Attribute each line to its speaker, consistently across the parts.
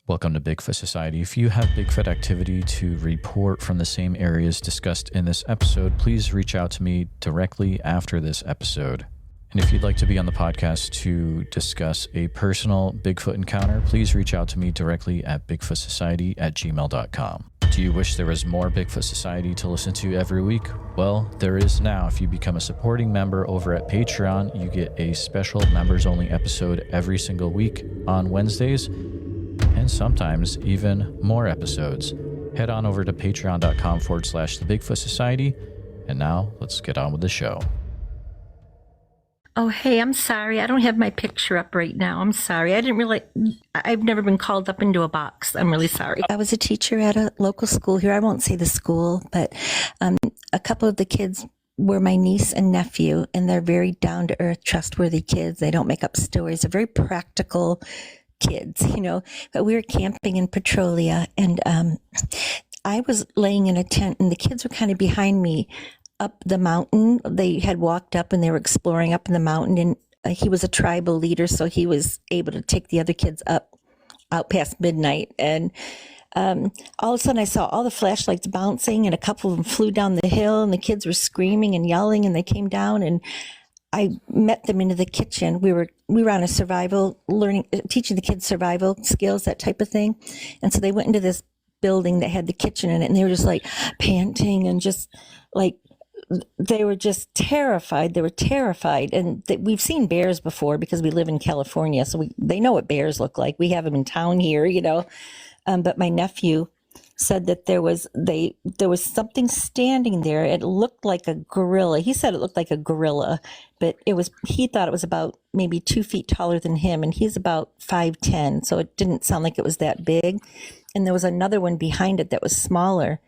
Speaker 1: Welcome to Bigfoot Society. If you have Bigfoot activity to report from the same areas discussed in this episode, please reach out to me directly after this episode. And if you'd like to be on the podcast to discuss a personal Bigfoot encounter, please reach out to me directly at bigfootsociety@gmail.com. Do you wish there was more Bigfoot Society to listen to every week? Well, there is now. If you become a supporting member over at Patreon, you get a special members-only episode every single week on Wednesdays, and sometimes even more episodes. Head on over to patreon.com/the Bigfoot Society. And now let's get on with the show.
Speaker 2: Oh, hey, I'm sorry. I don't have my picture up right now. I'm sorry. I didn't realize I've never been called up into a box. I'm really sorry.
Speaker 3: I was a teacher at a local school here. I won't say the school, but a couple of the kids were my niece and nephew, and they're very down-to-earth, trustworthy kids. They don't make up stories. They're very practical kids, but we were camping in Petrolia, and I was laying in a tent, and the kids were kind of behind me up the mountain. They had walked up and they were exploring up in the mountain, and he was a tribal leader, so he was able to take the other kids up out past midnight. And all of a sudden I saw all the flashlights bouncing, and a couple of them flew down the hill, and the kids were screaming and yelling, and they came down, and I met them into the kitchen. We were on a survival teaching the kids survival skills, that type of thing. And so they went into this building that had the kitchen in it, and they were just like panting and just like, they were just terrified. They were terrified. And we've seen bears before because we live in California. So they know what bears look like. We have them in town here, but my nephew said that there was something standing there. It looked like a gorilla. He said it looked like a gorilla, but he thought it was about maybe 2 feet taller than him. And he's about 5'10". So it didn't sound like it was that big. And there was another one behind it that was smaller.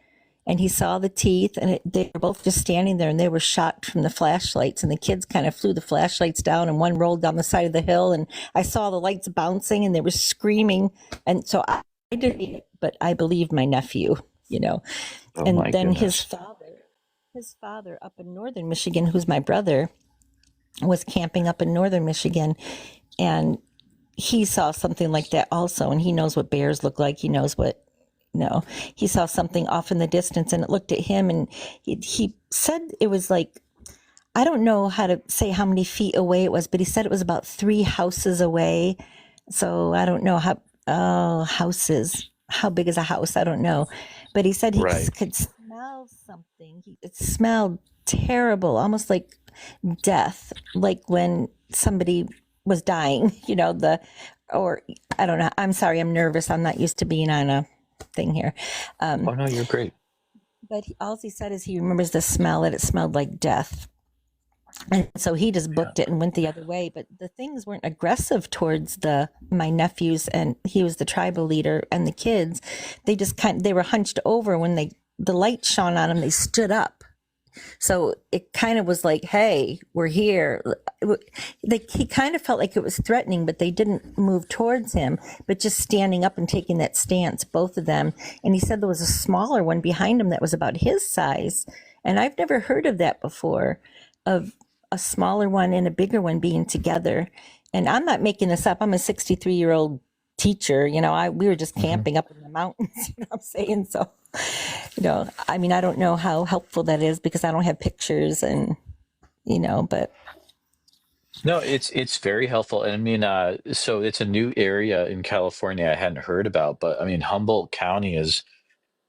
Speaker 3: And he saw the teeth, and they were both just standing there, and they were shot from the flashlights, and the kids kind of flew the flashlights down, and one rolled down the side of the hill, and I saw the lights bouncing, and they were screaming. And so I didn't, but I believed my nephew,
Speaker 1: Oh,
Speaker 3: and then
Speaker 1: goodness.
Speaker 3: his father up in northern Michigan, who's my brother, was camping up in northern Michigan, and he saw something like that also, and he knows what bears look like. He knows what. No, he saw something off in the distance, and it looked at him, and he said it was like, I don't know how to say how many feet away it was, but he said it was about 3 houses away. So I don't know houses, how big is a house? I don't know. But he said he could smell something. It smelled terrible, almost like death, like when somebody was dying, or I don't know. I'm sorry, I'm nervous. I'm not used to being on a thing here.
Speaker 4: Oh no, you're great.
Speaker 3: But all he said is he remembers the smell, that it smelled like death. And so he just booked it and went the other way. But the things weren't aggressive towards my nephews, and he was the tribal leader, and the kids. They just they were hunched over. When the light shone on them, they stood up. So it kind of was like, hey, we're here. He kind of felt like it was threatening, but they didn't move towards him, but just standing up and taking that stance, both of them. And he said there was a smaller one behind him that was about his size. And I've never heard of that before, of a smaller one and a bigger one being together. And I'm not making this up. I'm a 63-year-old teacher. We were just camping up in the mountains, I'm saying. So, I mean, I don't know how helpful that is because I don't have pictures and, but.
Speaker 4: No, it's very helpful. And I mean, so it's a new area in California I hadn't heard about, but I mean, Humboldt County is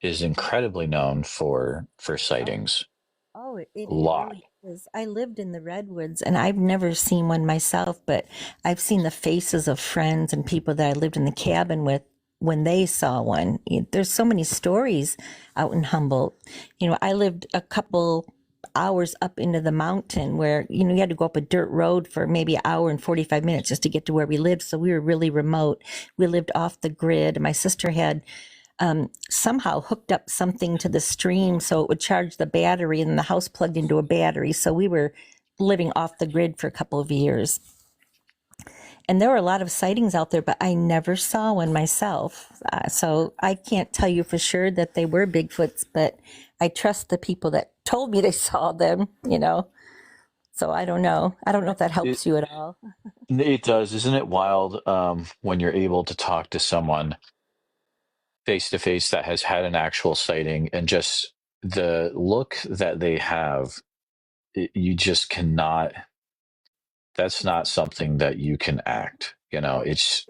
Speaker 4: incredibly known for sightings.
Speaker 3: Oh, it
Speaker 4: A lot.
Speaker 3: really is. I lived in the redwoods, and I've never seen one myself, but I've seen the faces of friends and people that I lived in the cabin with when they saw one. There's so many stories out in Humboldt. I lived a couple hours up into the mountain where, you had to go up a dirt road for maybe an hour and 45 minutes just to get to where we lived. So we were really remote. We lived off the grid. My sister had somehow hooked up something to the stream so it would charge the battery, and the house plugged into a battery. So we were living off the grid for a couple of years. And there were a lot of sightings out there, but I never saw one myself. So I can't tell you for sure that they were Bigfoots, but I trust the people that told me they saw them, So I don't know. I don't know if that helps you at all.
Speaker 4: It does. Isn't it wild when you're able to talk to someone face to face that has had an actual sighting, and just the look that they have, you just cannot. That's not something that you can act. It's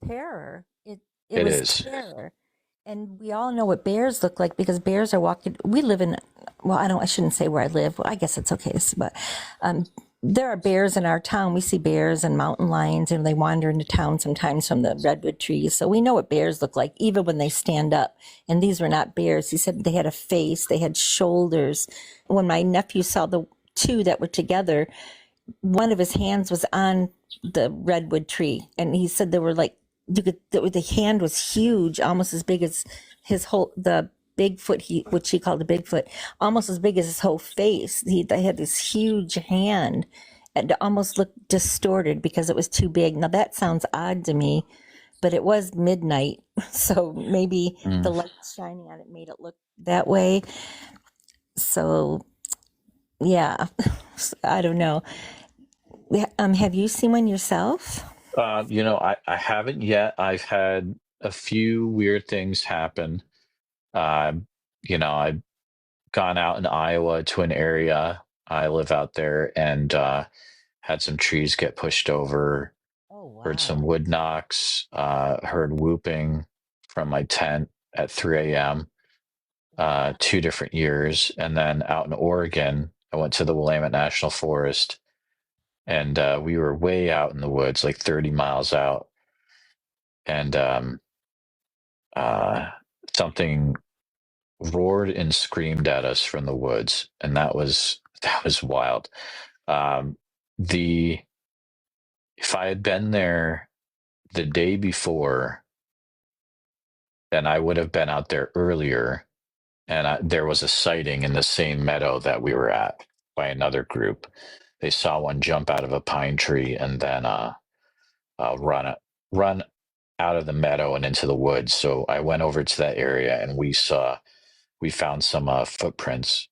Speaker 3: terror. It
Speaker 4: it
Speaker 3: was
Speaker 4: is.
Speaker 3: terror. And we all know what bears look like because bears are walking. We live in, well, I shouldn't say where I live. Well, I guess it's okay. But there are bears in our town. We see bears and mountain lions, and they wander into town sometimes from the redwood trees. So we know what bears look like, even when they stand up. And these were not bears. He said they had a face, they had shoulders. When my nephew saw the two that were together, one of his hands was on the redwood tree, and he said there were like the hand was huge, almost as big as the Bigfoot, which he called a Bigfoot, almost as big as his whole face. They had this huge hand, and it almost looked distorted because it was too big. Now that sounds odd to me, but it was midnight, so maybe the light shining on it made it look that way. So, yeah, I don't know. Have you seen one yourself?
Speaker 4: I haven't yet. I've had a few weird things happen. I've gone out in Iowa to an area. I live out there, and had some trees get pushed over.
Speaker 3: Oh, wow.
Speaker 4: Heard some wood knocks. Heard whooping from my tent at 3 a.m. 2 different years. And then out in Oregon, I went to the Willamette National Forest, and we were way out in the woods, like 30 miles out. And something roared and screamed at us from the woods, and that was wild. If I had been there the day before, then I would have been out there earlier, and there was a sighting in the same meadow that we were at by another group. They saw one jump out of a pine tree and then run out of the meadow and into the woods. So I went over to that area, and we found some footprints.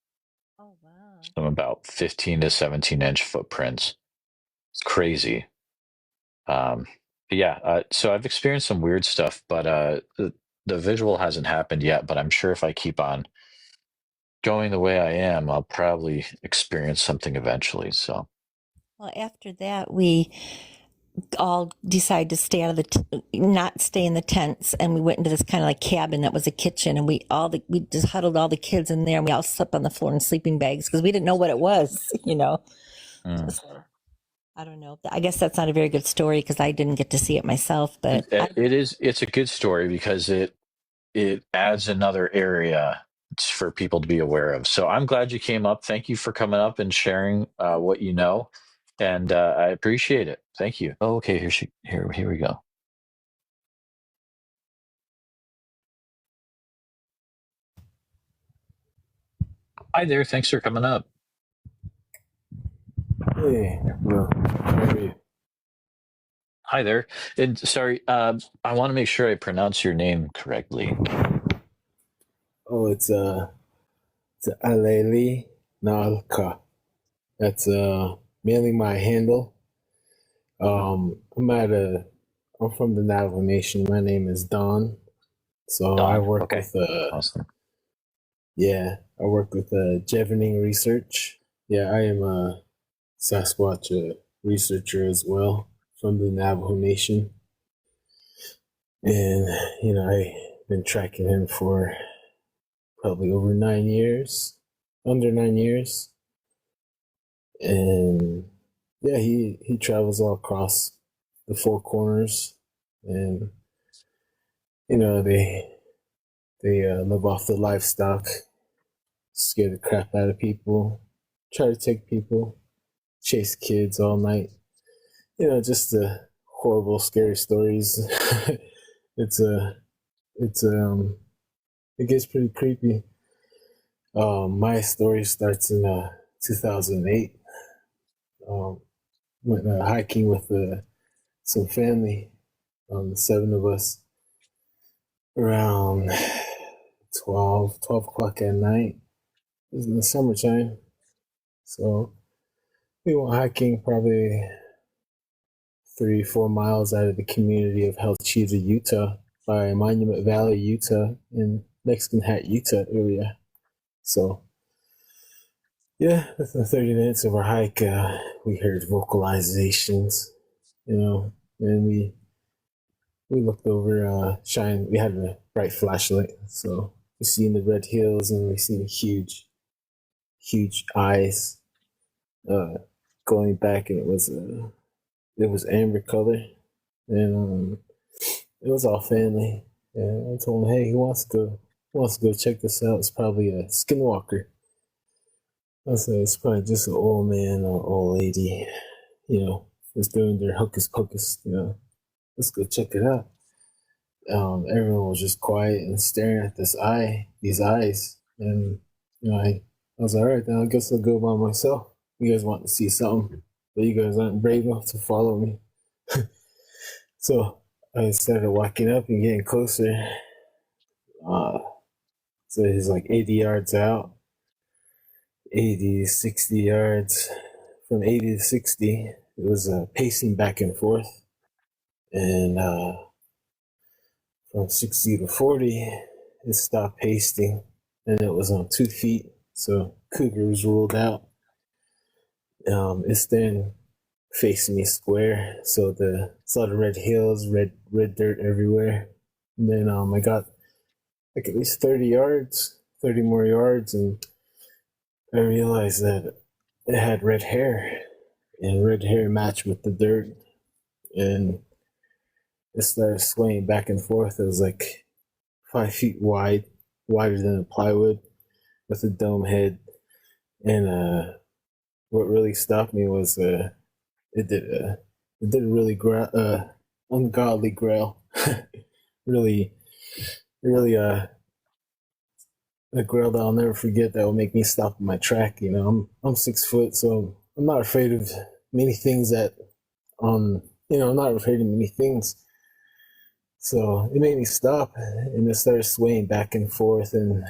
Speaker 3: Oh, wow.
Speaker 4: Some about 15 to 17-inch footprints. It's crazy. So I've experienced some weird stuff, but the visual hasn't happened yet. But I'm sure if I keep on going the way I am, I'll probably experience something eventually. So,
Speaker 3: well, after that, we all decided to stay out of not stay in the tents, and we went into this kind of like cabin that was a kitchen, and we just huddled all the kids in there, and we all slept on the floor in sleeping bags because we didn't know what it was. So, I don't know. I guess that's not a very good story because I didn't get to see it myself, but
Speaker 4: it is. It's a good story because it adds another area for people to be aware of. So I'm glad you came up. Thank you for coming up and sharing what you know. And I appreciate it. Thank you. Oh, okay, here we go. Hi there. Thanks for coming up.
Speaker 5: Hey, well, how are you?
Speaker 4: Hi there. And sorry, I want to make sure I pronounce your name correctly.
Speaker 5: Oh, it's Aleli Nalka. That's mainly my handle. I'm from the Navajo Nation. My name is Don. So
Speaker 4: Don,
Speaker 5: I work
Speaker 4: okay.
Speaker 5: with
Speaker 4: Awesome.
Speaker 5: I work with Jevening Research. Yeah, I am a Sasquatch researcher as well from the Navajo Nation. And I've been tracking him for probably over 9 years, under 9 years. And yeah, he travels all across the Four Corners, and they live off the livestock, scare the crap out of people, try to take people, chase kids all night. Just the horrible, scary stories. It gets pretty creepy. My story starts in 2008. Went hiking with some family, 7 of us, around 12 o'clock at night. It was in the summertime. So we went hiking probably 3-4 miles out of the community of Helchita, Utah. by Monument Valley, Utah, in Mexican Hat, Utah area. So, yeah, within 30 minutes of our hike, we heard vocalizations, and we looked over, we had a bright flashlight, so we seen the red hills and we seen huge eyes going back, and it was amber color, and it was all family. And I told him, hey, who wants to go check this out? It's probably a skinwalker. I said, it's probably just an old man or old lady, just doing their hocus pocus, let's go check it out. Everyone was just quiet and staring at these eyes. And, I was like, all right, then I guess I'll go by myself. You guys want to see something, but you guys aren't brave enough to follow me. So I started walking up and getting closer. So he's like 80 yards out, 80, 60 yards. From 80 to 60, it was pacing back and forth. And from 60 to 40, it stopped pacing, and it was on 2 feet. So cougar was ruled out. It's then facing me square. So saw the red hills, red dirt everywhere. And then I got like at least 30 more yards, and I realized that it had red hair, and red hair matched with the dirt, and it started swaying back and forth. It was like 5 feet wide, wider than a plywood, with a dome head. And what really stopped me was it did a really ungodly growl. really a growl that I'll never forget, that will make me stop in my track. I'm 6 foot, so I'm not afraid of many things I'm not afraid of many things. So it made me stop, and it started swaying back and forth, and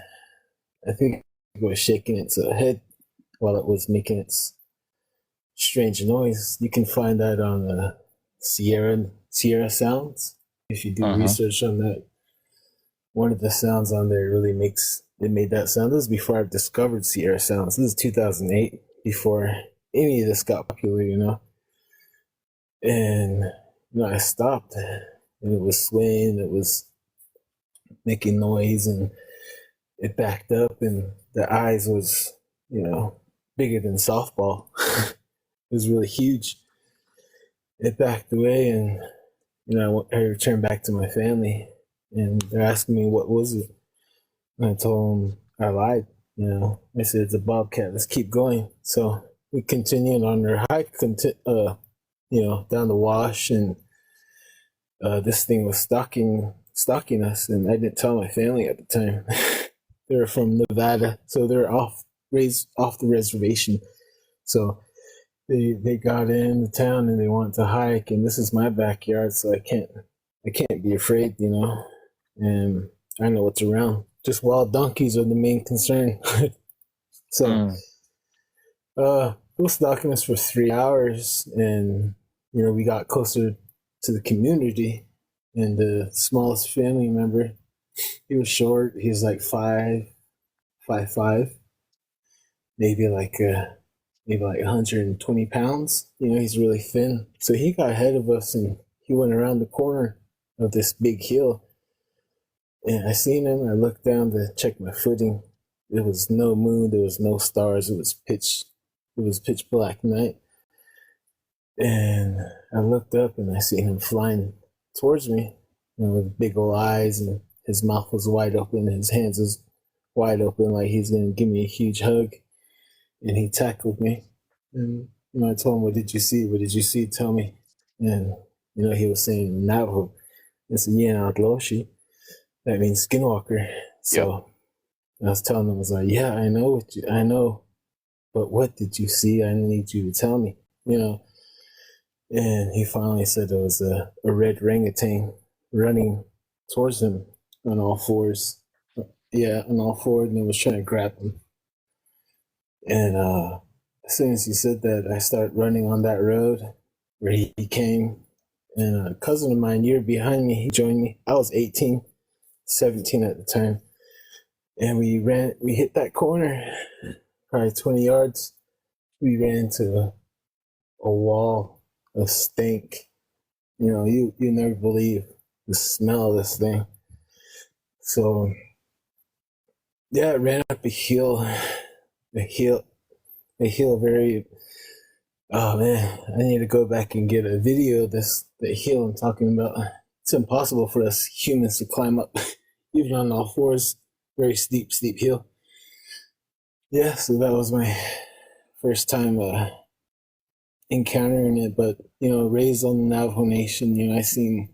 Speaker 5: I think it was shaking its head while it was making its strange noise. You can find that on the Sierra sounds. If you do research on that, one of the sounds on there it made that sound. This is before I've discovered Sierra sounds. This is 2008, before any of this got popular, And I stopped, and it was swaying, it was making noise, and it backed up, and the eyes was, bigger than softball. It was really huge. It backed away, and I returned back to my family, and they're asking me what was it, and I told them I lied. I said it's a bobcat. Let's keep going. So we continued on our hike, down the wash, and this thing was stalking us, and I didn't tell my family at the time. They were from Nevada, so they're off the reservation. So they got in the town and they wanted to hike, and this is my backyard, so I can't be afraid, and I know what's around. Just wild donkeys are the main concern. So it was stalking us for 3 hours, and we got closer to the community, and the smallest family member, he was short. He was like 5'5", maybe like 120 pounds. He's really thin. So he got ahead of us, and he went around the corner of this big hill. And I seen him. I looked down to check my footing. There was no moon. There was no stars. It was pitch black night. And I looked up, and I seen him flying towards me, with big old eyes, and his mouth was wide open, and his hands was wide open, like he's gonna give me a huge hug. And he tackled me, and I told him, "What did you see? What did you see? Tell me." And he was saying Navajo. It's Loshi. That means skinwalker. So I was telling him, I was like, "Yeah, I know, but what did you see? I need you to tell me." And he finally said it was a red orangutan running towards him on all fours. Yeah, on all fours, and it was trying to grab him. And as soon as he said that, I started running on that road where he came, And a cousin of mine, year behind me, he joined me. I was 18, 17 at the time. And we hit that corner, probably 20 yards. We ran into a wall of stink. You know, you never believe the smell of this thing. So, yeah, I ran up a hill very, oh man, I need to go back and get a video of the hill I'm talking about. It's impossible for us humans to climb up, even on all fours. Very steep hill. Yeah, so that was my first time encountering it. But, you know, raised on the Navajo Nation, you know, I seen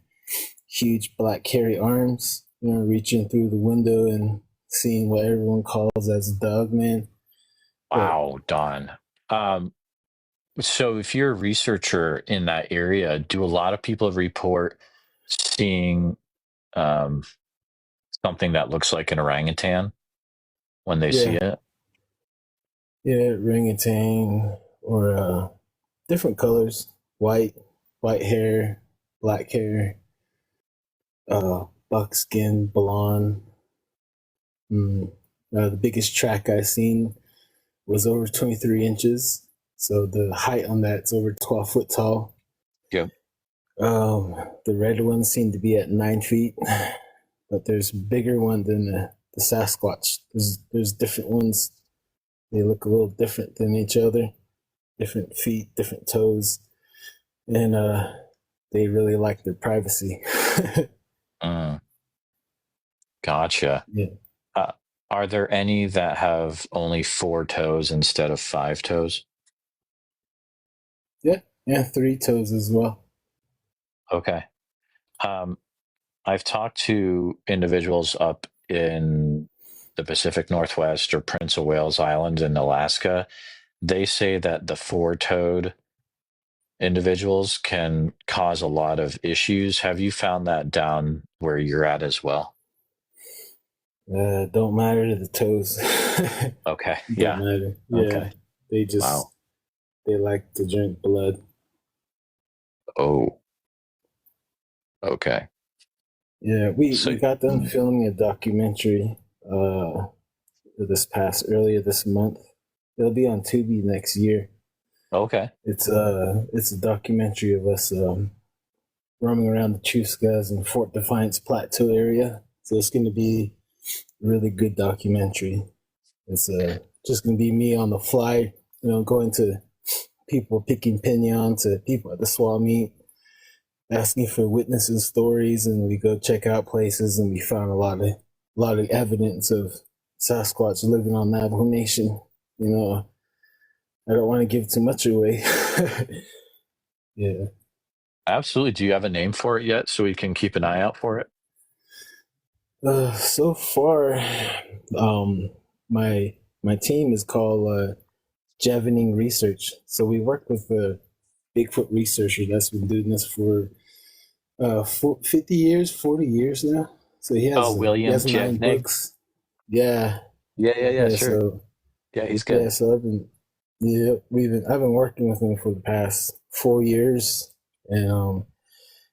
Speaker 5: huge black hairy arms, you know, reaching through the window and seeing what everyone calls as dog man.
Speaker 4: Wow, Don. So if you're a researcher in that area, do a lot of people report seeing something that looks like an orangutan when they see it?
Speaker 5: Yeah, orangutan or different colors, white hair, black hair, buckskin, blonde. The biggest track I've seen was over 23 inches. So the height on that's over 12 foot tall.
Speaker 4: Yep.
Speaker 5: The red ones seem to be at 9 feet, but there's a bigger one than the Sasquatch. There's different ones. They look a little different than each other. Different feet, different toes. And they really like their privacy.
Speaker 4: Gotcha.
Speaker 5: Yeah.
Speaker 4: Are there any that have only 4 toes instead of 5 toes?
Speaker 5: Yeah, 3 toes as well.
Speaker 4: Okay. I've talked to individuals up in the Pacific Northwest or Prince of Wales Islands in Alaska. They say that the 4-toed individuals can cause a lot of issues. Have you found that down where you're at as well?
Speaker 5: Don't matter to the toes.
Speaker 4: Okay.
Speaker 5: Don't matter. Yeah.
Speaker 4: Okay.
Speaker 5: They just they like to drink blood.
Speaker 4: Oh. Okay.
Speaker 5: Yeah, we got done filming a documentary earlier this month. It'll be on Tubi next year.
Speaker 4: Okay.
Speaker 5: It's a documentary of us roaming around the Chuskas and Fort Defiance Plateau area. So it's going to be a really good documentary. It's just going to be me on the fly, you know, going to people picking pinyon, to people at the swap meet, asking for witnesses' stories, and we go check out places, and we found a lot of evidence of Sasquatch living on Navajo Nation. You know, I don't want to give too much away. Yeah.
Speaker 4: Absolutely. Do you have a name for it yet so we can keep an eye out for it?
Speaker 5: So far, my team is called Jevening Research. So we work with a Bigfoot researcher that's been doing this for 50 years, 40 years now. So he has,
Speaker 4: William
Speaker 5: he has 9
Speaker 4: Jevening.
Speaker 5: books. Yeah.
Speaker 4: Yeah, sure.
Speaker 5: So,
Speaker 4: yeah, he's good.
Speaker 5: Yeah, so I've been working with him for the past 4 years, and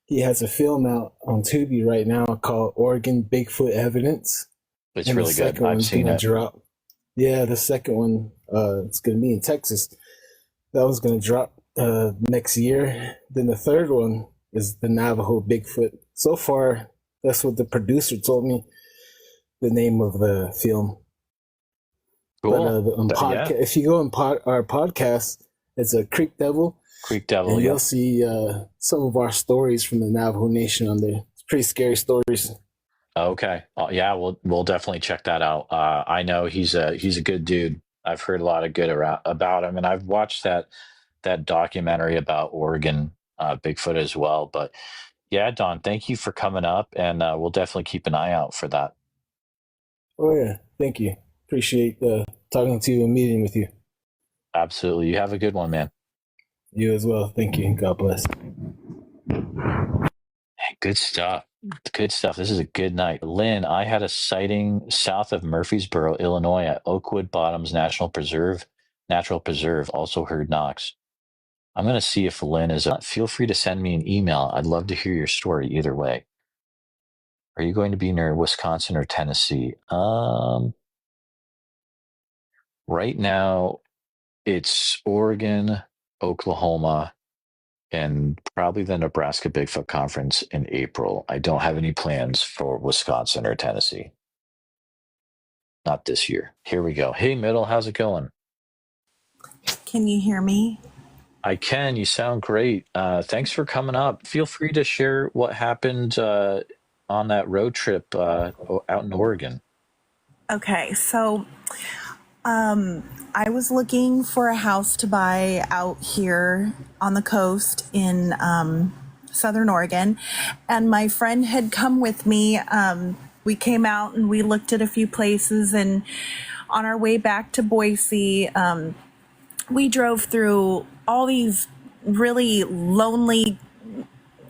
Speaker 5: he has a film out on Tubi right now called Oregon Bigfoot Evidence.
Speaker 4: It's
Speaker 5: and
Speaker 4: really
Speaker 5: the
Speaker 4: good.
Speaker 5: second
Speaker 4: I've
Speaker 5: one's
Speaker 4: seen
Speaker 5: gonna
Speaker 4: it.
Speaker 5: drop. Yeah, the second one, it's gonna be in Texas. That one's gonna drop next year. Then the third one is the Navajo Bigfoot. So far, that's what the producer told me. The name of the film.
Speaker 4: Cool.
Speaker 5: But if you go on our podcast, it's a Creek Devil.
Speaker 4: Creek Devil.
Speaker 5: And
Speaker 4: Yeah.
Speaker 5: you'll see some of our stories from the Navajo Nation on there. It's pretty scary stories.
Speaker 4: Okay. Yeah, we'll definitely check that out. I know he's a good dude. I've heard a lot of good about him, and I've watched that documentary about Oregon Bigfoot as well. But yeah, Don, thank you for coming up, and we'll definitely keep an eye out for that.
Speaker 5: Oh yeah, thank you. Appreciate talking to you and meeting with you.
Speaker 4: Absolutely. You have a good one, man.
Speaker 5: You as well. Thank you. God bless.
Speaker 4: Hey, good stuff. Good stuff. This is a good night. Lynn, I had a sighting south of Murfreesboro, Illinois at Oakwood Bottoms Natural Preserve. Also heard knocks. I'm going to see if Lynn is. Feel free to send me an email. I'd love to hear your story either way. Are you going to be near Wisconsin or Tennessee? Right now, it's Oregon, Oklahoma, and probably the Nebraska Bigfoot Conference in April. I don't have any plans for Wisconsin or Tennessee. Not this year. Here we go. Hey, Middle, how's it going?
Speaker 6: Can you hear me?
Speaker 4: I can. You sound great. Thanks for coming up. Feel free to share what happened on that road trip out in Oregon.
Speaker 6: Okay, so I was looking for a house to buy out here on the coast in Southern Oregon, and my friend had come with me. We came out and we looked at a few places, and on our way back to Boise, we drove through all these really lonely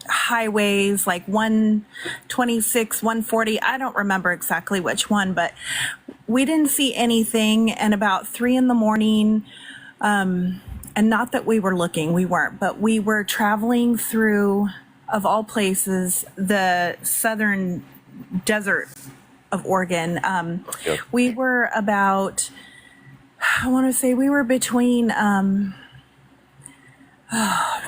Speaker 6: highways, like 126, 140. I don't remember exactly which one, but we didn't see anything. And about 3 a.m, and not that we were looking, we weren't, but we were traveling through, of all places, the southern desert of Oregon.
Speaker 4: Yep.
Speaker 6: We were about, I want to say we were between, I'm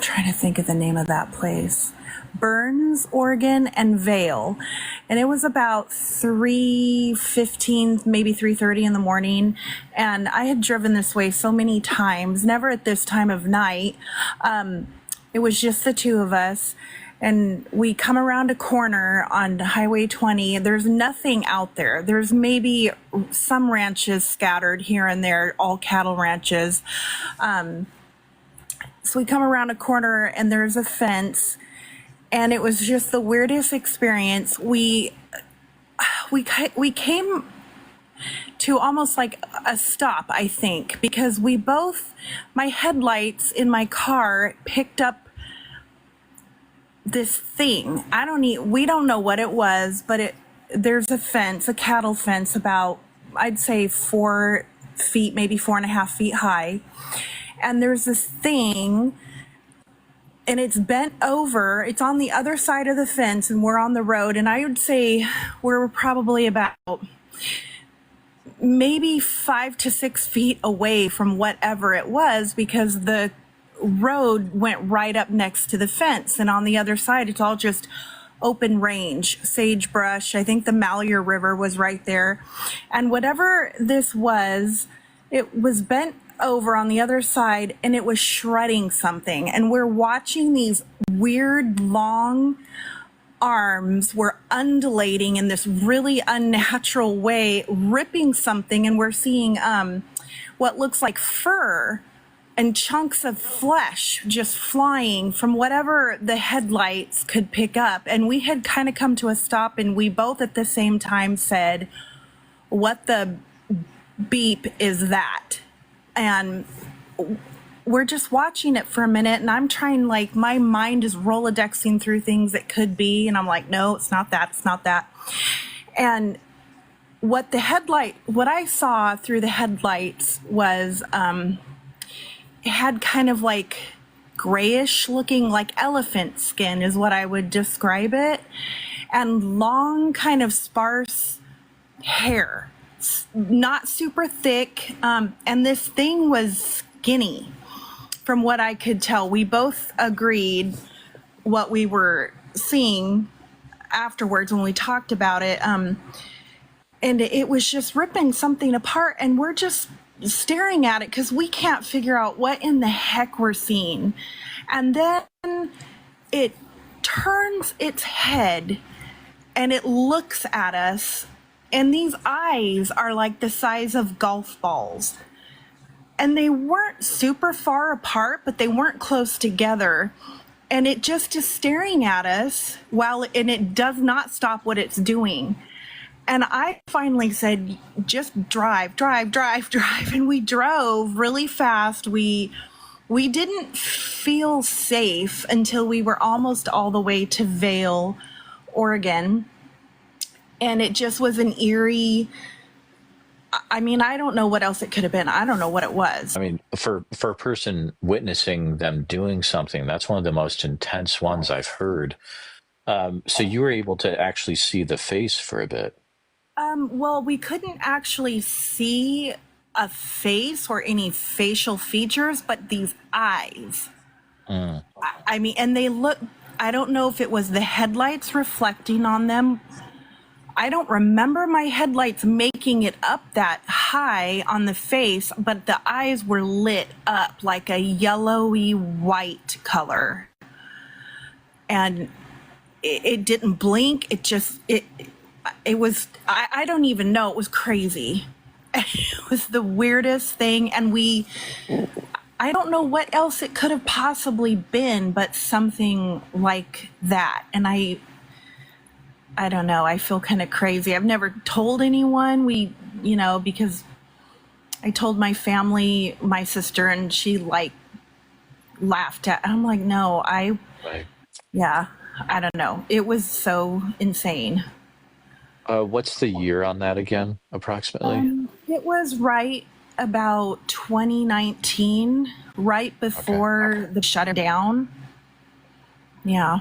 Speaker 6: trying to think of the name of that place, Burns, Oregon, and Vail. And it was about 3:15, maybe 3:30 in the morning. And I had driven this way so many times, never at this time of night. It was just the two of us. And we come around a corner on Highway 20. There's nothing out there. There's maybe some ranches scattered here and there, all cattle ranches. So we come around a corner and there's a fence, and it was just the weirdest experience. We came to almost like a stop, I think, because my headlights in my car picked up this thing. We don't know what it was, but there's a fence, a cattle fence, about, I'd say 4 feet, maybe 4.5 feet high. And there's this thing, and it's bent over. It's on the other side of the fence, and we're on the road. And I would say we're probably about maybe 5 to 6 feet away from whatever it was, because the road went right up next to the fence. And on the other side, it's all just open range, sagebrush. I think the Malheur River was right there. And whatever this was, it was bent over on the other side, and it was shredding something. And we're watching these weird long arms were undulating in this really unnatural way, ripping something. And we're seeing what looks like fur and chunks of flesh just flying from whatever the headlights could pick up. And we had kind of come to a stop, and we both at the same time said, "What the beep is that?" And we're just watching it for a minute, and I'm trying, like, my mind is Rolodexing through things it could be, and I'm like, no, it's not that, it's not that. And what I saw through the headlights was, it had kind of like grayish looking, like elephant skin is what I would describe it, and long kind of sparse hair, not super thick. And this thing was skinny from what I could tell. We both agreed what we were seeing afterwards when we talked about it. And it was just ripping something apart, and we're just staring at it because we can't figure out what in the heck we're seeing. And then it turns its head and it looks at us, and these eyes are like the size of golf balls. And they weren't super far apart, but they weren't close together. And it just is staring at us and it does not stop what it's doing. And I finally said, just drive. And we drove really fast. We didn't feel safe until we were almost all the way to Vail, Oregon. And it just was an eerie, I mean, I don't know what else it could have been. I don't know what it was.
Speaker 4: I mean, for a person witnessing them doing something, that's one of the most intense ones I've heard. So you were able to actually see the face for a bit.
Speaker 6: Well, we couldn't actually see a face or any facial features, but these eyes. I mean, and they look, I don't know if it was the headlights reflecting on them. I don't remember my headlights making it up that high on the face, but the eyes were lit up like a yellowy white color. And it didn't blink. It was, I don't even know. It was crazy. It was the weirdest thing. And I don't know what else it could have possibly been, but something like that. And I don't know. I feel kind of crazy. I've never told anyone. Because I told my family, my sister, and she laughed at. I'm like, no,
Speaker 4: Right.
Speaker 6: yeah, I don't know. It was so insane.
Speaker 4: What's the year on that again, approximately?
Speaker 6: It was right about 2019, right before the shutdown. Yeah.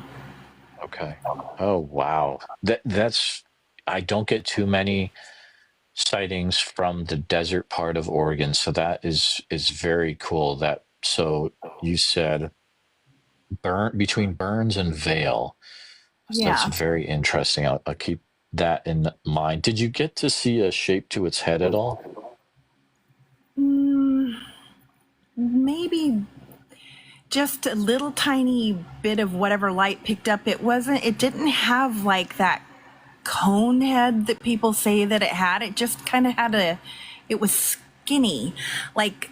Speaker 4: Okay. Oh, wow. That's, I don't get too many sightings from the desert part of Oregon, so that is very cool. So you said between Burns and Vale. So
Speaker 6: Yeah.
Speaker 4: that's very interesting. I'll keep that in mind. Did you get to see a shape to its head at all?
Speaker 6: Maybe just a little tiny bit of whatever light picked up. It didn't have like that cone head that people say that it had. It just kind of had it was skinny, like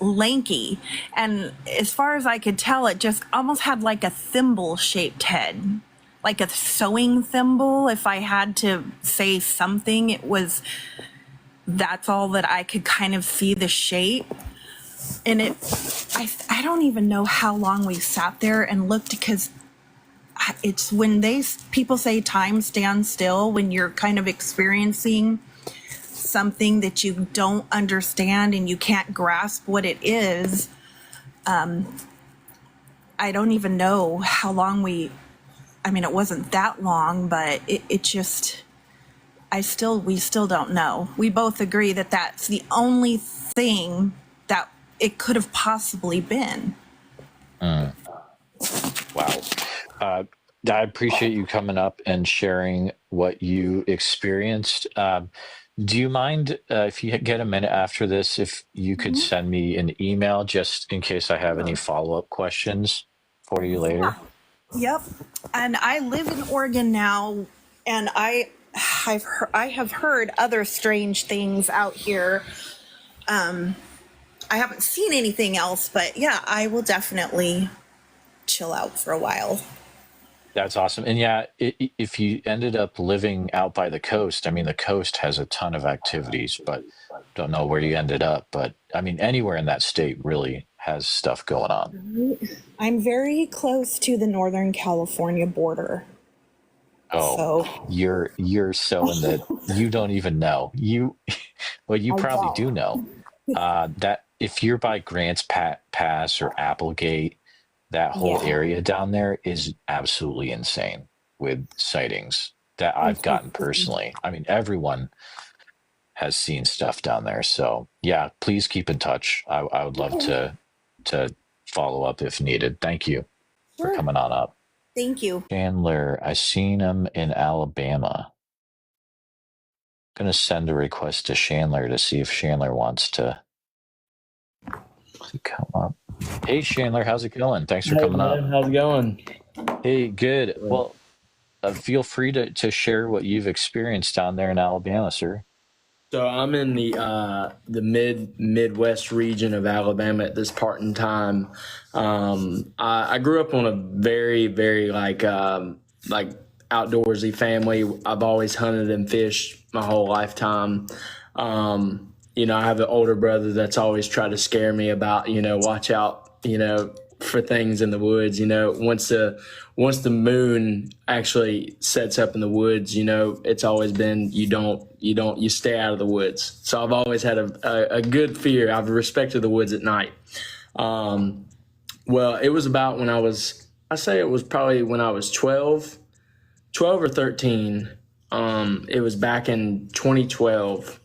Speaker 6: lanky. And as far as I could tell, it just almost had like a thimble shaped head, like a sewing thimble. If I had to say something, that's all that I could kind of see the shape. And I don't even know how long we sat there and looked, because it's when people say time stands still, when you're kind of experiencing something that you don't understand and you can't grasp what it is. I don't even know how long it wasn't that long, but it just, we still don't know. We both agree that that's the only thing that it could have possibly been.
Speaker 4: Wow. I appreciate you coming up and sharing what you experienced. Do you mind if you get a minute after this, if you could send me an email just in case I have any follow-up questions for you later?
Speaker 6: Yep. And I live in Oregon now, and I have heard other strange things out here. I haven't seen anything else, but yeah, I will definitely chill out for a while.
Speaker 4: That's awesome. And yeah, if you ended up living out by the coast, I mean, the coast has a ton of activities, but don't know where you ended up. But I mean, anywhere in that state really has stuff going on.
Speaker 6: I'm very close to the Northern California border.
Speaker 4: Oh, you're so in the, you don't even know. Well, you probably do know that if you're by Grants Pass or Applegate, that whole area down there is absolutely insane with sightings that I've gotten personally. I mean, everyone has seen stuff down there. So yeah, please keep in touch. I would love to follow up if needed. Thank you for coming on up.
Speaker 6: Thank you.
Speaker 4: Chandler, I seen him in Alabama. I'm going to send a request to Chandler to see if Chandler wants to come up. Hey, Chandler, how's it going? Thanks for coming up.
Speaker 7: How's it going?
Speaker 4: Hey, good. Well, feel free to share what you've experienced down there in Alabama, sir.
Speaker 7: So I'm in the Midwest region of Alabama at this part in time. I grew up on a very, very like outdoorsy family. I've always hunted and fished my whole lifetime. I have an older brother that's always tried to scare me about, watch out, for things in the woods. Once the moon actually sets up in the woods, it's always been you stay out of the woods. So I've always had a good fear. I've respected the woods at night. Well, it was about when it was probably when I was 12 or 13. It was back in 2012,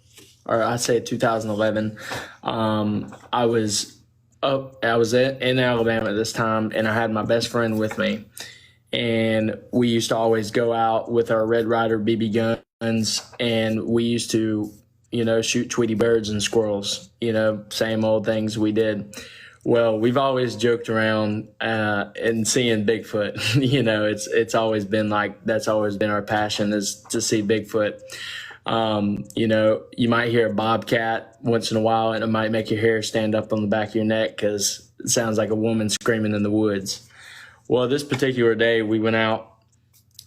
Speaker 7: or I'd say 2011. I was in Alabama at this time, and I had my best friend with me. And we used to always go out with our Red Ryder BB guns, and we used to, shoot Tweety birds and squirrels, same old things we did. Well, we've always joked around and seeing Bigfoot. It's always been that's always been our passion, is to see Bigfoot. You might hear a bobcat once in a while, and it might make your hair stand up on the back of your neck because it sounds like a woman screaming in the woods. Well, this particular day we went out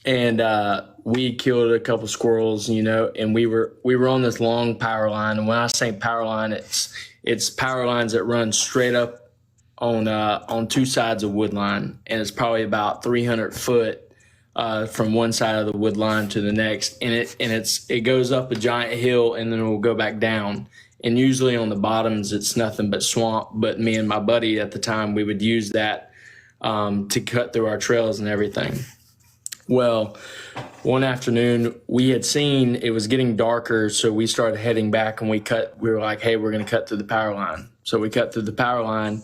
Speaker 7: and we killed a couple squirrels, and we were on this long power line. And when I say power line, it's power lines that run straight up on two sides of wood line, and it's probably about 300 foot from one side of the wood line to the next, and it goes up a giant hill, and then it will go back down. And usually on the bottoms, it's nothing but swamp. But me and my buddy at the time, we would use that to cut through our trails and everything. Well, one afternoon we had seen it was getting darker, so we started heading back, and we were like, hey, we're going to cut through the power line. So we cut through the power line,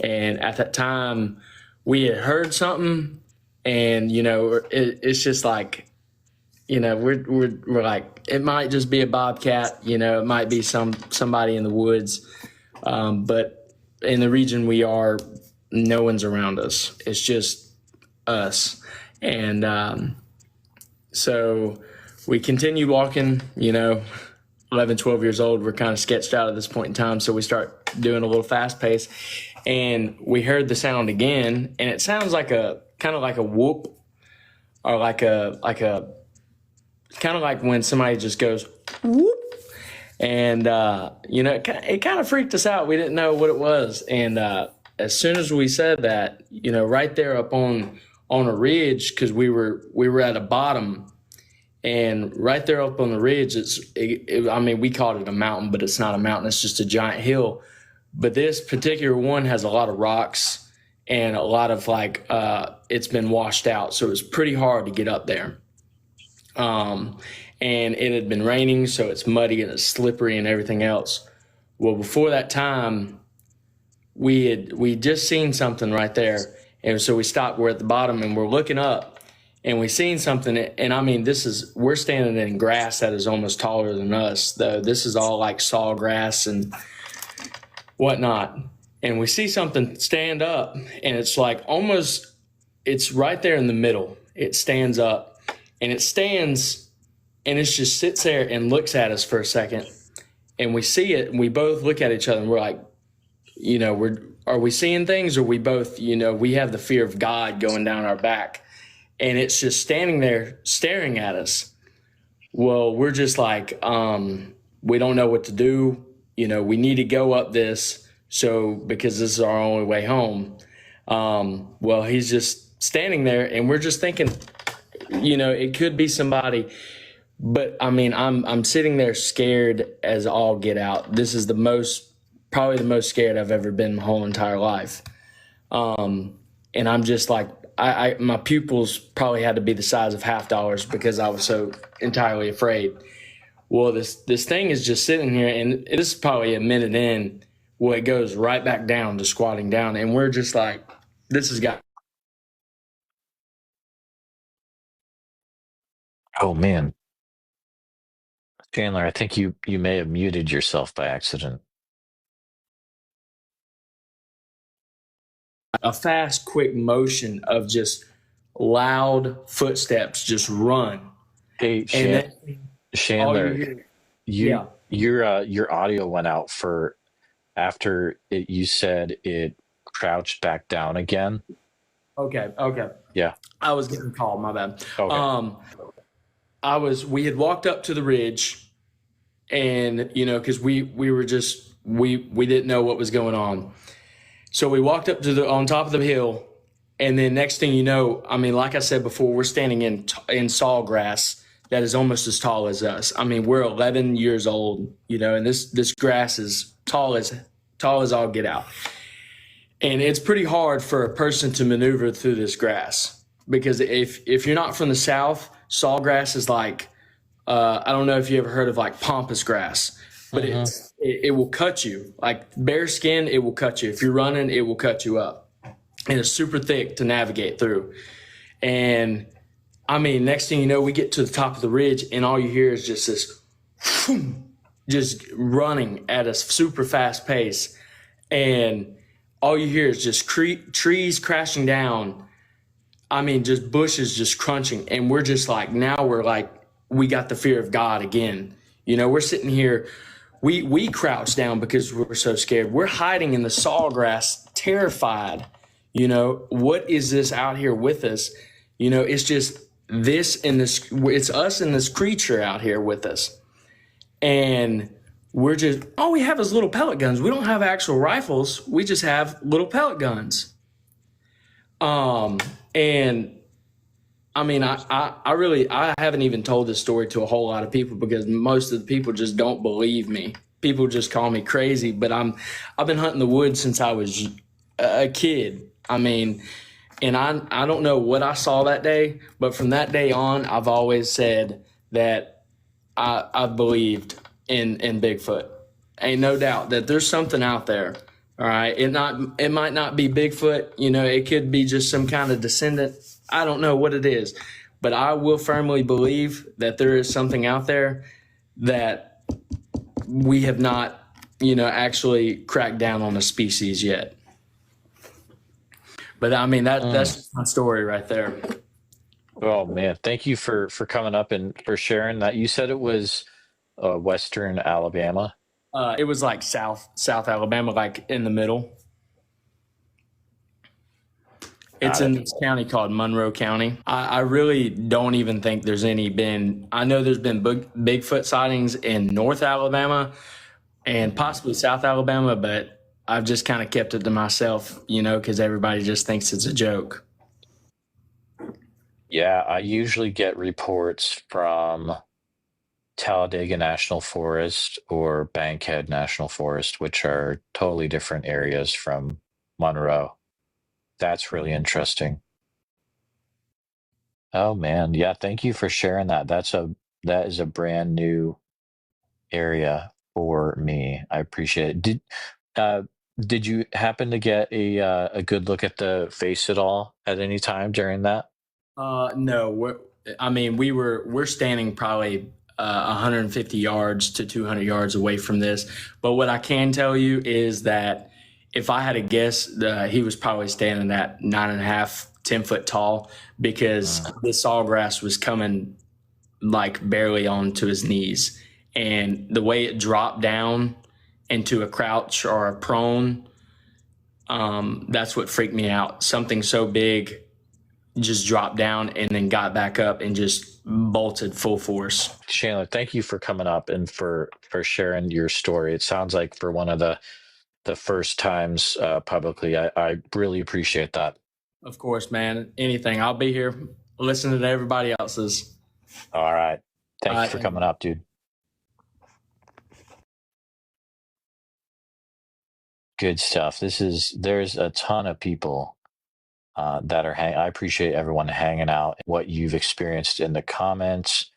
Speaker 7: and at that time we had heard something, and it's just like, we're like, it might just be a bobcat, it might be somebody in the woods, but in the region we are, no one's around us. It's just us. And so we continued walking, 11, 12 years old. We're kind of sketched out at this point in time. So we start doing a little fast pace, and we heard the sound again. And it sounds like kind of like a whoop, or like a kind of like when somebody just goes whoop. And, it kind of freaked us out. We didn't know what it was. And as soon as we said that, right there up on a ridge, because we were at a bottom, and right there up on the ridge, we called it a mountain, but it's not a mountain. It's just a giant hill. But this particular one has a lot of rocks and a lot of it's been washed out. So it's pretty hard to get up there. And it had been raining, so it's muddy and it's slippery and everything else. Well, before that time, we just seen something right there. And so we stopped. We're at the bottom, and we're looking up, and we seen something. And we're standing in grass that is almost taller than us, though. This is all like sawgrass and whatnot. And we see something stand up, and it's like it's right there in the middle. It stands up, and it stands, and it just sits there and looks at us for a second. And we see it, and we both look at each other, and we're like, are we seeing things, or we both, we have the fear of God going down our back, and it's just standing there staring at us. Well, we're just like, we don't know what to do. We need to go up this, because this is our only way home. Well, he's just standing there, and we're just thinking, it could be somebody. But I'm sitting there scared as all get out. This is probably the most scared I've ever been my whole entire life. And I'm just like, my pupils probably had to be the size of $50 because I was so entirely afraid. Well, this thing is just sitting here, and this is probably a minute in. Well, it goes right back down to squatting down, and we're just like, this has got.
Speaker 4: Oh man, Chandler, I think you may have muted yourself by accident.
Speaker 7: A fast, quick motion of just loud footsteps just run.
Speaker 4: Hey, Chandler, your audio went out for after you said it crouched back down again.
Speaker 7: Okay.
Speaker 4: Yeah.
Speaker 7: I was getting called, my bad.
Speaker 4: Okay.
Speaker 7: We had walked up to the ridge, and because we were just we didn't know what was going on. So we walked up to on top of the hill, and then next thing you know, I mean, like I said before, we're standing in sawgrass that is almost as tall as us. I mean, we're 11 years old, and this grass is tall as all get out. And it's pretty hard for a person to maneuver through this grass, because if you're not from the South, sawgrass is like, I don't know if you ever heard of like pampas grass, but it will cut you. Like bare skin, it will cut you. If you're running, it will cut you up. And it's super thick to navigate through. And I mean, next thing you know, we get to the top of the ridge, and all you hear is just this, just running at a super fast pace. And all you hear is just trees crashing down. I mean, just bushes just crunching. And we're just like, now we're like, we got the fear of God again. We're sitting here, we crouch down because we're so scared. We're hiding in the sawgrass, terrified. What is this out here with us? It's just it's us and this creature out here with us. And we're just, all we have is little pellet guns. We don't have actual rifles. We just have little pellet guns. And I mean, I haven't even told this story to a whole lot of people because most of the people just don't believe me. People just call me crazy, but I've been hunting the woods since I was a kid. I mean, and I don't know what I saw that day, but from that day on, I've always said that I've believed in Bigfoot. Ain't no doubt that there's something out there. All right. It might not be Bigfoot. It could be just some kind of descendant. I don't know what it is, but I will firmly believe that there is something out there that we have not, actually cracked down on a species yet. But I mean, that's my story right there.
Speaker 4: Oh man, thank you for coming up and for sharing that. You said it was Western Alabama.
Speaker 7: It was like South Alabama, like in the middle. It's in this county called Monroe County. I really don't even think there's I know there's been Bigfoot sightings in North Alabama and possibly South Alabama, but I've just kind of kept it to myself, because everybody just thinks it's a joke.
Speaker 4: Yeah, I usually get reports from Talladega National Forest or Bankhead National Forest, which are totally different areas from Monroe. That's really interesting. Oh man, yeah, thank you for sharing that. That is a brand new area for me. I appreciate it. Did you happen to get a good look at the face at all at any time during that?
Speaker 7: No, we're standing probably 150 yards to 200 yards away from this. But what I can tell you is that if I had to guess, he was probably standing at 9.5, 10 foot tall, because the sawgrass was coming like barely onto his knees. And the way it dropped down into a crouch or a prone, that's what freaked me out. Something so big just dropped down and then got back up and just bolted full force.
Speaker 4: Chandler, thank you for coming up and for sharing your story. It sounds like for one of the first times publicly. I really appreciate that.
Speaker 7: Of course, man. Anything. I'll be here listening to everybody else's.
Speaker 4: All right. Thank you for coming up, dude. Good stuff. There's a ton of people that are I appreciate everyone hanging out, what you've experienced in the comments.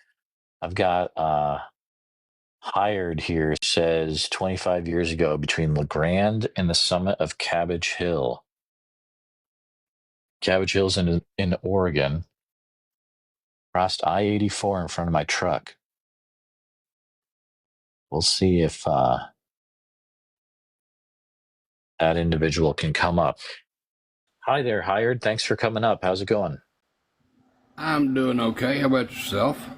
Speaker 4: I've got Hired here says 25 years ago between LeGrand and the summit of Cabbage Hill. Cabbage Hill's in Oregon. Crossed I-84 in front of my truck. We'll see if that individual can come up. Hi there, Hired. Thanks for coming up. How's it going?
Speaker 8: I'm doing okay. How about yourself?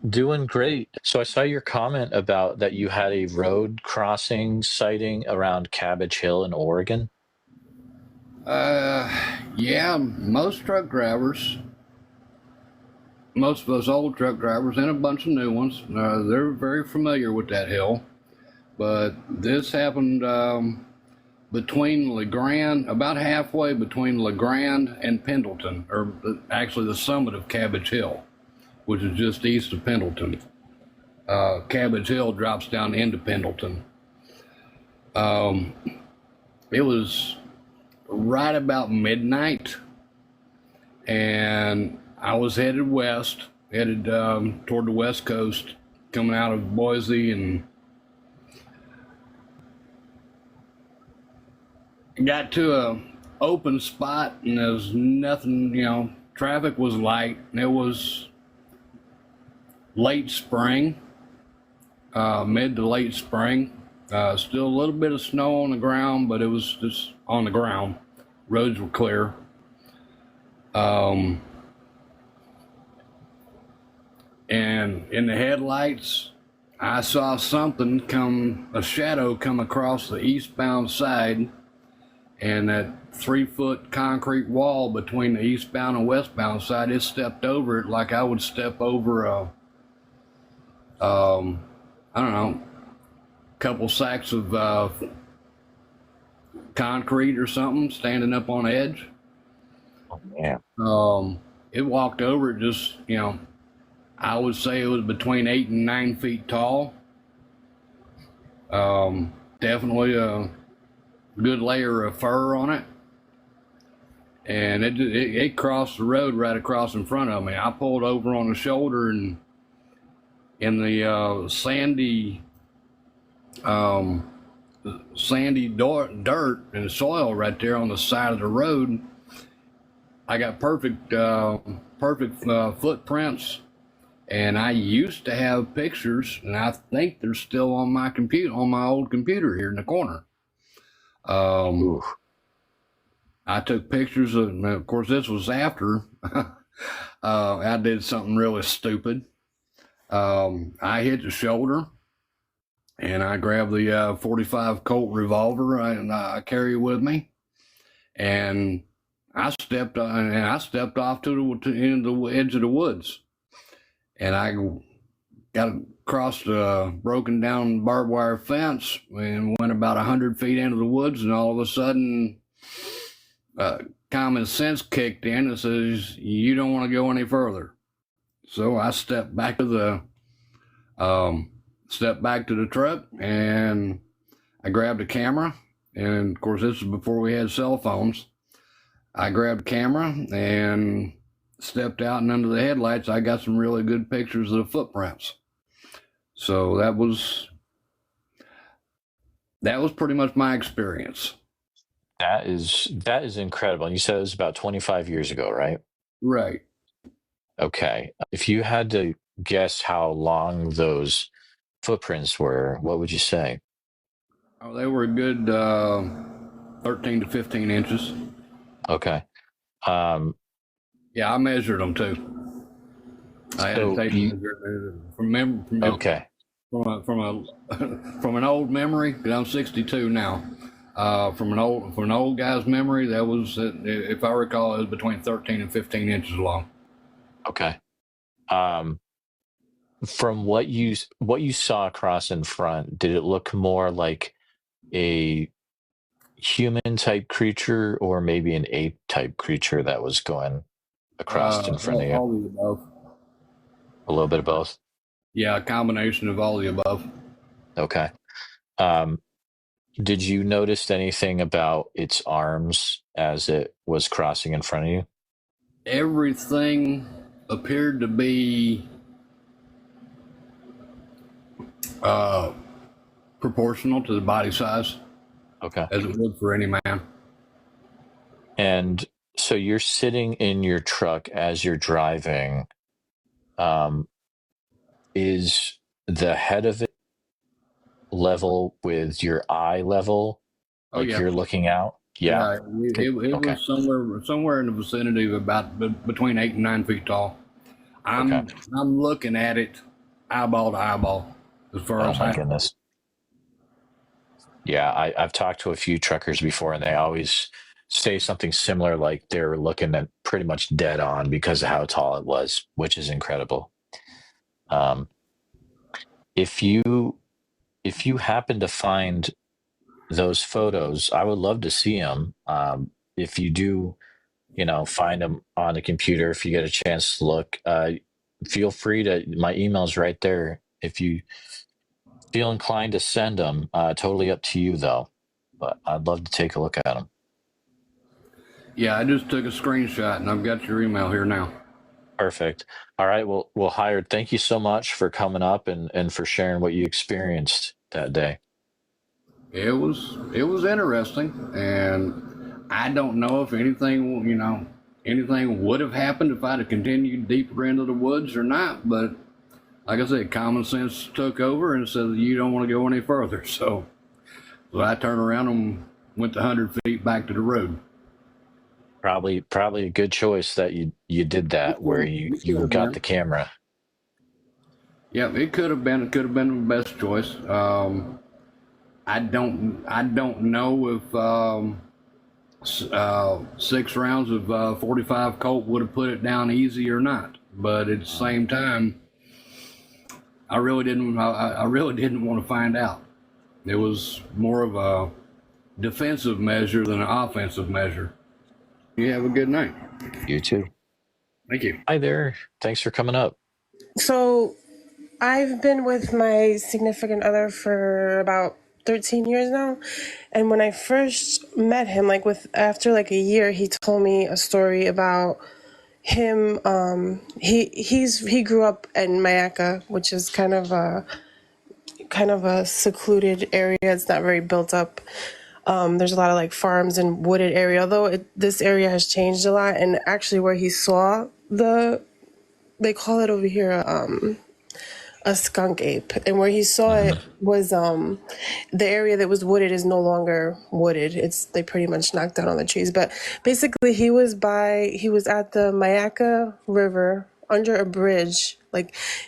Speaker 4: Doing great. So I saw your comment about that you had a road crossing sighting around Cabbage Hill in Oregon.
Speaker 8: Yeah, most truck drivers, most of those old truck drivers and a bunch of new ones, they're very familiar with that hill. But this happened between LeGrand, about halfway between LeGrand and Pendleton, or actually the summit of Cabbage Hill, which is just east of Pendleton. Cabbage Hill drops down into Pendleton. It was right about midnight, and I was headed west, toward the west coast, coming out of Boise, and got to a open spot, and there was nothing, traffic was light, and it was late spring, mid to late spring. Still a little bit of snow on the ground, but it was just on the ground. Roads were clear. And in the headlights, I saw a shadow come across the eastbound side, and that 3-foot concrete wall between the eastbound and westbound side, it stepped over it like I would step over I don't know, couple sacks of concrete or something standing up on edge.
Speaker 4: Oh, yeah.
Speaker 8: It walked over it just, I would say it was between 8 and 9 feet tall. Definitely a good layer of fur on it. And it crossed the road right across in front of me. I pulled over on the shoulder, and in the sandy dirt and soil right there on the side of the road, I got perfect footprints, and I used to have pictures, and I think they're still on my old computer here in the corner. I took pictures of course, this was after I did something really stupid. I hit the shoulder, and I grabbed the 45 Colt revolver I carry with me, and I stepped off to the edge of the woods, and I got across the broken down barbed wire fence and went about 100 feet into the woods, and all of a sudden, common sense kicked in and says, "You don't want to go any further." So I stepped back to the truck, and I grabbed a camera. And of course, this was before we had cell phones. I grabbed a camera and stepped out, and under the headlights, I got some really good pictures of the footprints. So that was pretty much my experience.
Speaker 4: That is incredible. And you said it was about 25 years ago, right?
Speaker 8: Right.
Speaker 4: Okay. If you had to guess how long those footprints were, what would you say?
Speaker 8: Oh, they were a good 13 to 15 inches.
Speaker 4: Okay.
Speaker 8: Yeah, I measured them too. I had to take from
Speaker 4: okay.
Speaker 8: From an old memory, because I'm 62 now. From an old guy's memory, that was, if I recall, it was between 13 and 15 inches long.
Speaker 4: Okay. From what you saw across in front, did it look more like a human type creature, or maybe an ape type creature that was going across in front of you?
Speaker 8: All of the above.
Speaker 4: A little bit of both?
Speaker 8: Yeah, a combination of all the above.
Speaker 4: Okay. Did you notice anything about its arms as it was crossing in front of you?
Speaker 8: Everything appeared to be proportional to the body size.
Speaker 4: Okay.
Speaker 8: As it would for any man.
Speaker 4: And so you're sitting in your truck as you're driving. Is the head of it level with your eye level? Like you're looking out? Yeah.
Speaker 8: It was somewhere in the vicinity of about between 8 and 9 feet tall. I'm looking at it eyeball to eyeball as far as.
Speaker 4: Oh my goodness. Yeah, I've talked to a few truckers before, and they always say something similar, like they're looking at pretty much dead on because of how tall it was, which is incredible. If you happen to find those photos. I would love to see them. If you do, find them on the computer, if you get a chance to look, feel free to, my email's right there. If you feel inclined to send them, totally up to you though, but I'd love to take a look at them.
Speaker 8: Yeah, I just took a screenshot and I've got your email here now.
Speaker 4: Perfect. All right. Well, Hired, thank you so much for coming up and for sharing what you experienced that day.
Speaker 8: It was interesting, and I don't know if anything would have happened if I'd have continued deeper into the woods or not. But like I said, common sense took over and said you don't want to go any further. So I turned around and went the 100 feet back to the road.
Speaker 4: Probably a good choice that you did that, where you got the camera.
Speaker 8: Yeah, it could have been the best choice. I don't know if 6 rounds of 45 Colt would have put it down easy or not. But at the same time, I really didn't want to find out. It was more of a defensive measure than an offensive measure. You have a good night.
Speaker 4: You too.
Speaker 8: Thank you.
Speaker 4: Hi there. Thanks for coming up.
Speaker 9: So I've been with my significant other for about 13 years now. And when I first met him, after a year, he told me a story about him. He grew up in Myakka, which is kind of a secluded area. It's not very built up. There's a lot of farms and wooded area, although this area has changed a lot. And actually where he saw they call it over here, a skunk ape. And where he saw it was, the area that was wooded is no longer wooded. They pretty much knocked down all the trees. But basically he was at the Myakka River under a bridge.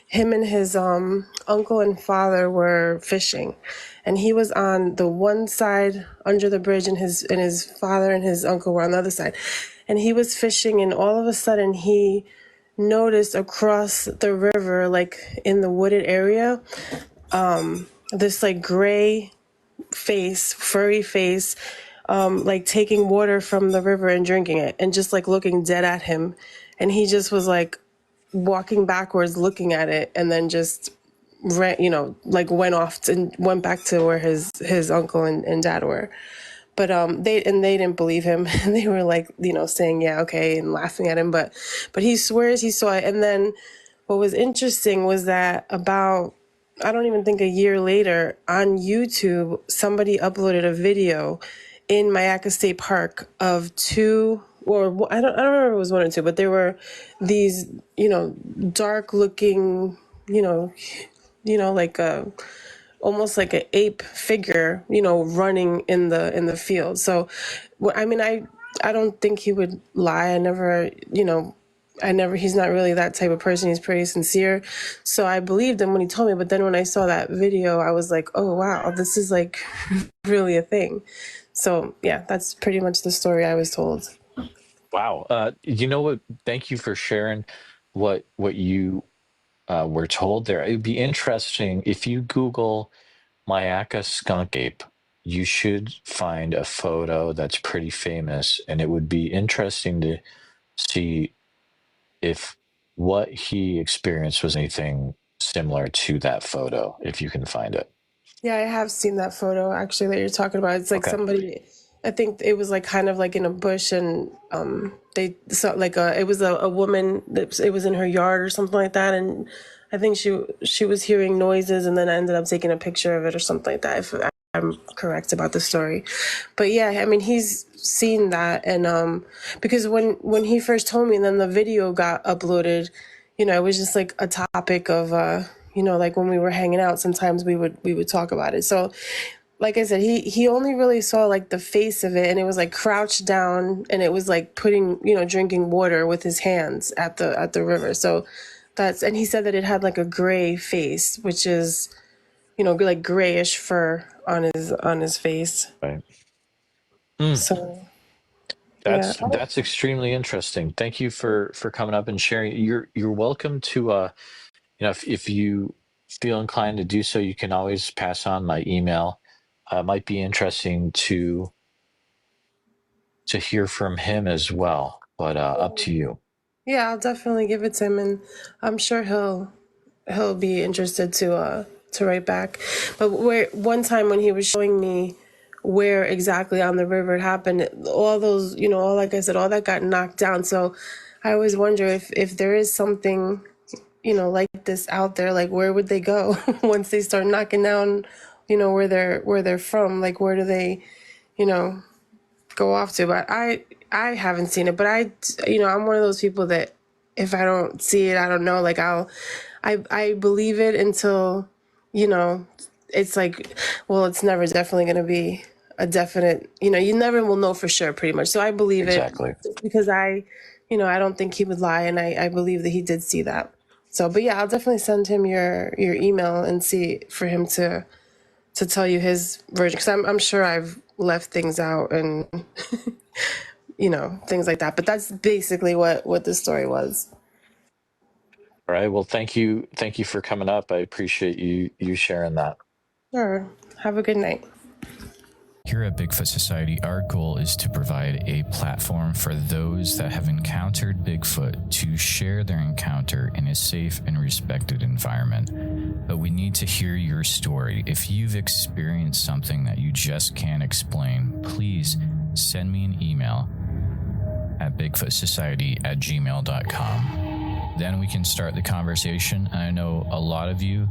Speaker 9: Him and his uncle and father were fishing, and he was on the one side under the bridge, and his father and his uncle were on the other side. And he was fishing, and all of a sudden he noticed across the river, in the wooded area, this gray face, furry face, taking water from the river and drinking it, and just looking dead at him. And he just was walking backwards looking at it, and then just ran, went off and went back to where his uncle and dad were. But they didn't believe him. And they were saying, yeah, okay, and laughing at him. But he swears he saw it. And then what was interesting was that about, I don't even think a year later, on YouTube, somebody uploaded a video in Myakka State Park of two, or I don't remember if it was one or two, but there were these, dark looking, almost like an ape figure, running in the field. So, I don't think he would lie. He's not really that type of person. He's pretty sincere. So I believed him when he told me. But then when I saw that video, I was like, oh, wow, this is really a thing. So yeah, that's pretty much the story I was told.
Speaker 4: Wow. You know what? Thank you for sharing what you were told there. It would be interesting if you Google Myakka skunk ape, you should find a photo that's pretty famous, and it would be interesting to see if what he experienced was anything similar to that photo, if you can find it.
Speaker 9: Yeah, I have seen that photo actually that you're talking about. It's somebody, I think it was kind of in a bush, and they saw it was a woman that it was in her yard or something like that, and I think she was hearing noises, and then I ended up taking a picture of it or something like that, if I'm correct about the story. But yeah, he's seen that, and because when he first told me, and then the video got uploaded, it was just a topic of when we were hanging out, sometimes we would talk about it. So like I said, he only really saw the face of it, and it was crouched down, and it was putting, drinking water with his hands at the river. So and he said that it had a gray face, which is, grayish fur on his face.
Speaker 4: Right.
Speaker 9: So
Speaker 4: that's extremely interesting. Thank you for coming up and sharing. You're welcome to if you feel inclined to do so, you can always pass on my email. might be interesting to hear from him as well. But up to you.
Speaker 9: Yeah, I'll definitely give it to him, and I'm sure he'll be interested to write back. But one time when he was showing me where exactly on the river it happened, all those, all, like I said, all that got knocked down. So I always wonder if there is something, like this out there, like where would they go once they start knocking down, where they're from, like where do they, go off to? But I haven't seen it, but I'm one of those people that if I don't see it, I don't know. Like I believe it until, it's like, well, it's never definitely going to be a definite, you never will know for sure, pretty much. So I believe
Speaker 4: Exactly.
Speaker 9: it because I don't think he would lie. And I believe that he did see that. So, but yeah, I'll definitely send him your email and see for him to tell you his version. Cause I'm sure I've left things out and, things like that. But that's basically what the story was.
Speaker 4: All right. Well, thank you. Thank you for coming up. I appreciate you sharing that.
Speaker 9: Sure. Have a good night.
Speaker 1: Here at Bigfoot Society, our goal is to provide a platform for those that have encountered Bigfoot to share their encounter in a safe and respected environment. But we need to hear your story. If you've experienced something that you just can't explain, please send me an email at bigfootsociety@gmail.com. Then we can start the conversation. And I know a lot of you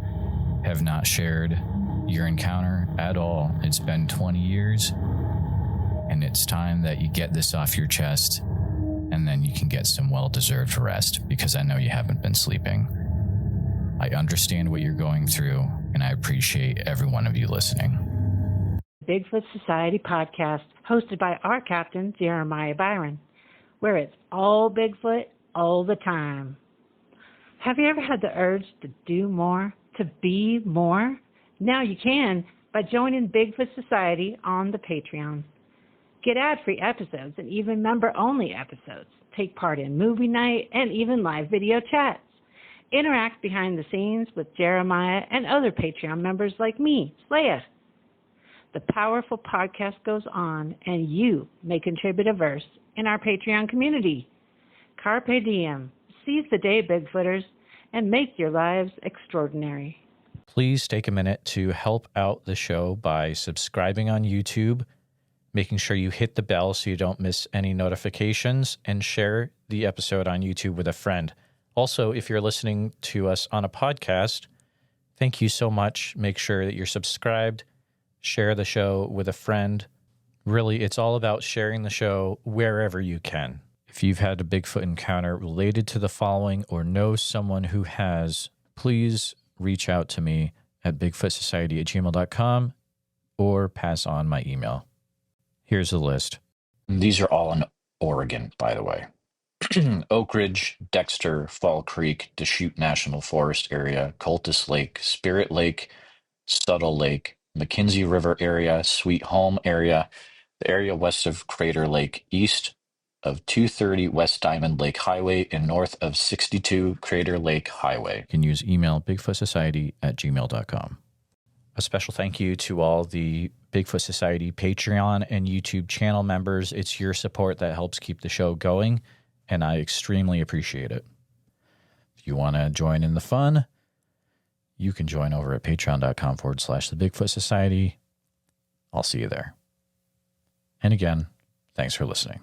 Speaker 1: have not shared your encounter at all. It's been 20 years, and it's time that you get this off your chest, and then you can get some well-deserved rest, because I know you haven't been sleeping. I understand what you're going through, and I appreciate every one of you listening.
Speaker 10: Bigfoot Society podcast, hosted by our captain, Jeremiah Byron, where it's all Bigfoot all the time. Have you ever had the urge to do more, to be more? Now you can by joining Bigfoot Society on the Patreon. Get ad-free episodes and even member-only episodes. Take part in movie night and even live video chats. Interact behind the scenes with Jeremiah and other Patreon members like me, Slaya. The powerful podcast goes on, and you may contribute a verse in our Patreon community. Carpe diem. Seize the day, Bigfooters, and make your lives extraordinary.
Speaker 1: Please take a minute to help out the show by subscribing on YouTube, making sure you hit the bell so you don't miss any notifications, and share the episode on YouTube with a friend. Also, if you're listening to us on a podcast, thank you so much. Make sure that you're subscribed, share the show with a friend. Really, it's all about sharing the show wherever you can. If you've had a Bigfoot encounter related to the following or know someone who has, please reach out to me at bigfootsociety@gmail.com or pass on my email. Here's the list.
Speaker 4: These are all in Oregon, by the way. Oak Ridge, Dexter, Fall Creek, Deschutes National Forest area, Cultus Lake, Spirit Lake, Subtle Lake, McKenzie River area, Sweet Home area, the area west of Crater Lake, east of 230 West Diamond Lake Highway, and north of 62 Crater Lake Highway.
Speaker 1: You can use email bigfootsociety@gmail.com. A special thank you to all the Bigfoot Society Patreon and YouTube channel members. It's your support that helps keep the show going, and I extremely appreciate it. If you want to join in the fun, you can join over at patreon.com/the Bigfoot Society. I'll see you there. And again, thanks for listening.